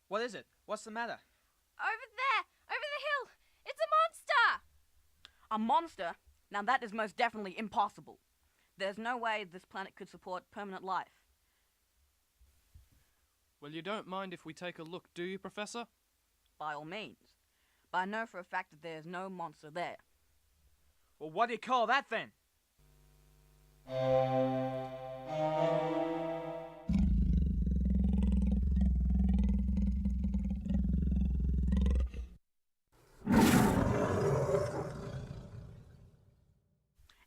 What is it? What's the matter? Over there! Over the hill! It's a monster! A monster? Now that is most definitely impossible. There's no way this planet could support permanent life. Well, you don't mind if we take a look, do you, Professor? By all means. But I know for a fact that there's no monster there. Well, what do you call that then?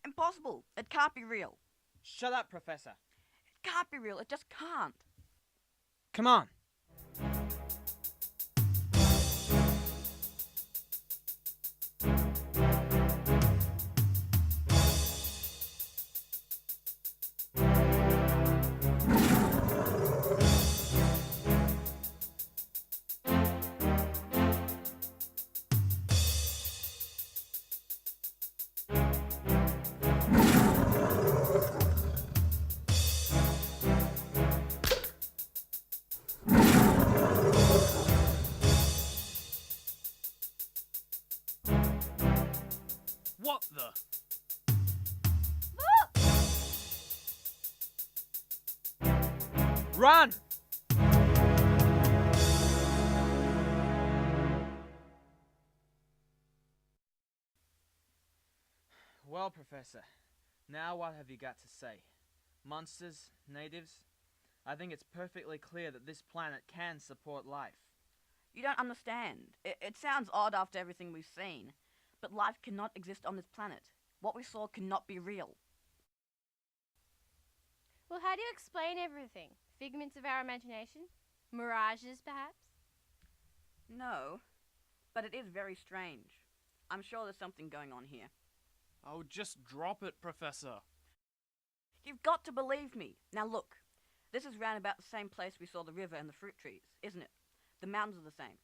Impossible. It can't be real. Shut up, Professor. It can't be real. It just can't. Come on. What the? Look! Run! Well, Professor, now what have you got to say? Monsters? Natives? I think it's perfectly clear that this planet can support life. You don't understand. It sounds odd after everything we've seen. But life cannot exist on this planet. What we saw cannot be real. Well, how do you explain everything? Figments of our imagination? Mirages, perhaps? No, but it is very strange. I'm sure there's something going on here. Oh, just drop it, Professor. You've got to believe me. Now look, this is round about the same place we saw the river and the fruit trees, isn't it? The mountains are the same.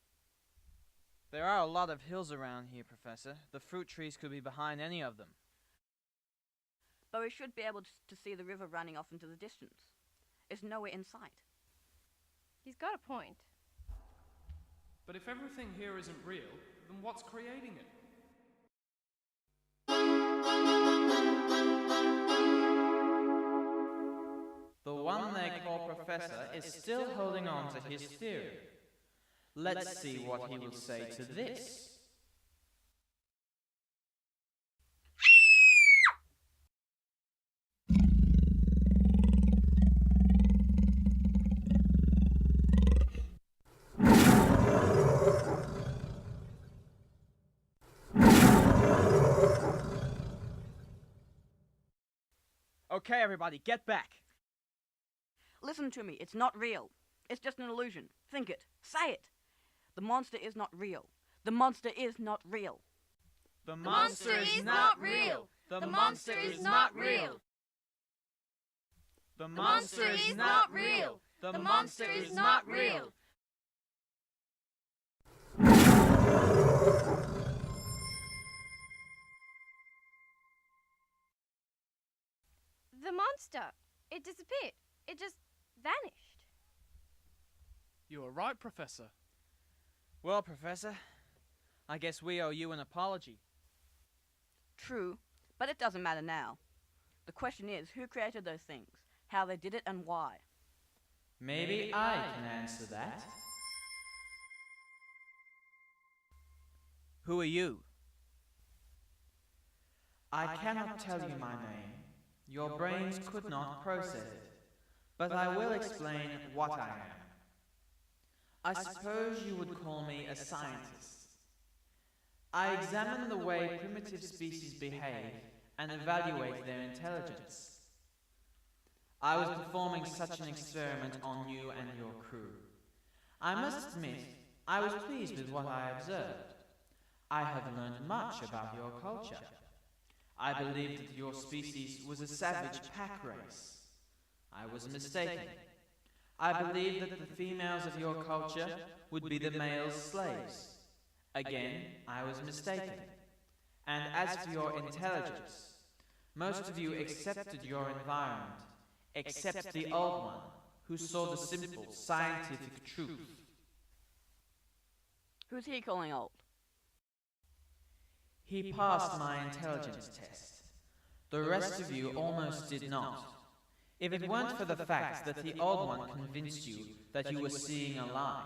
There are a lot of hills around here, Professor. The fruit trees could be behind any of them. But we should be able to see the river running off into the distance. It's nowhere in sight. He's got a point. But if everything here isn't real, then what's creating it? The one they call Professor is still holding on to his theory. Let's see what he will say to this. Okay, everybody, get back. Listen to me, it's not real. It's just an illusion. Think it. Say it. The monster is not real. The monster is not real. The monster is not real. The monster is not real. The monster is not real. The monster is not real. The monster. It disappeared. It just vanished. You are right, Professor. Well, Professor, I guess we owe you an apology. True, but it doesn't matter now. The question is, who created those things, how they did it, and why? Maybe I can answer that. Who are you? I cannot tell you my name. Your brains could not process it. But I will explain what I am. I suppose you would call me a scientist. I examine the way primitive species behave and evaluate their intelligence. I was performing such an experiment on you and your crew. I must admit, I was pleased with what I observed. I have learned much about your culture. I believed that your species was a savage pack race. I was mistaken. I believed that the females of your culture would be the male's slaves. Again, I was mistaken. And as for your intelligence, most of you accepted your environment, except the old one, who saw the simple scientific truth. Who's he calling old? He passed my intelligence test. The rest of you almost did not. If it weren't for the fact that the old one convinced you that you were seeing a lie,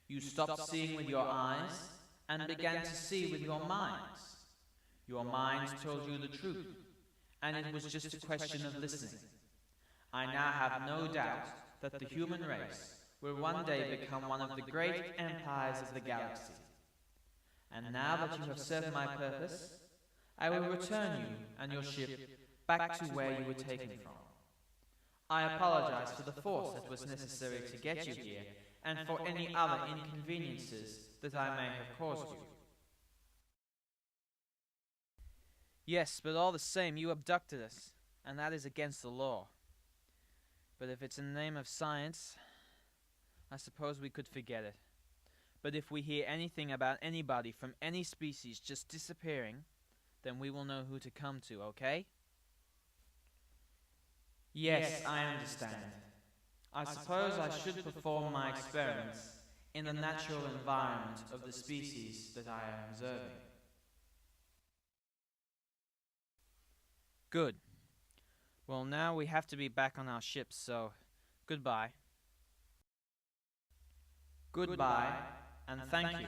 you stopped seeing with your eyes and began to see with your minds. Your minds told you the truth, and it was just a question of listening. I now have no doubt that the human race will one day become one of the great empires of the galaxy. And now that you have served my purpose, I will return you and your ship back to where you were taken from. I apologize for the force that was necessary to get you here, and for any other inconveniences that I may have caused you. Yes, but all the same, you abducted us, and that is against the law. But if it's in the name of science, I suppose we could forget it. But if we hear anything about anybody from any species just disappearing, then we will know who to come to, okay? Yes, I understand. I suppose I should perform my experiments in the natural environment of the species that I am observing. Good. Well, now we have to be back on our ship, so goodbye. Goodbye, and thank you.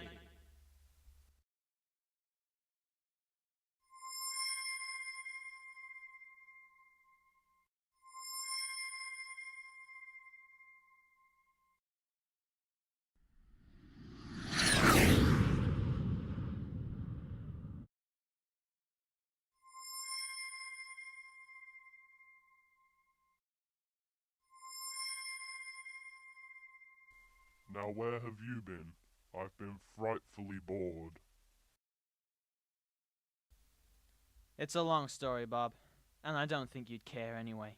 Now where have you been? I've been frightfully bored. It's a long story, Bob, and I don't think you'd care anyway.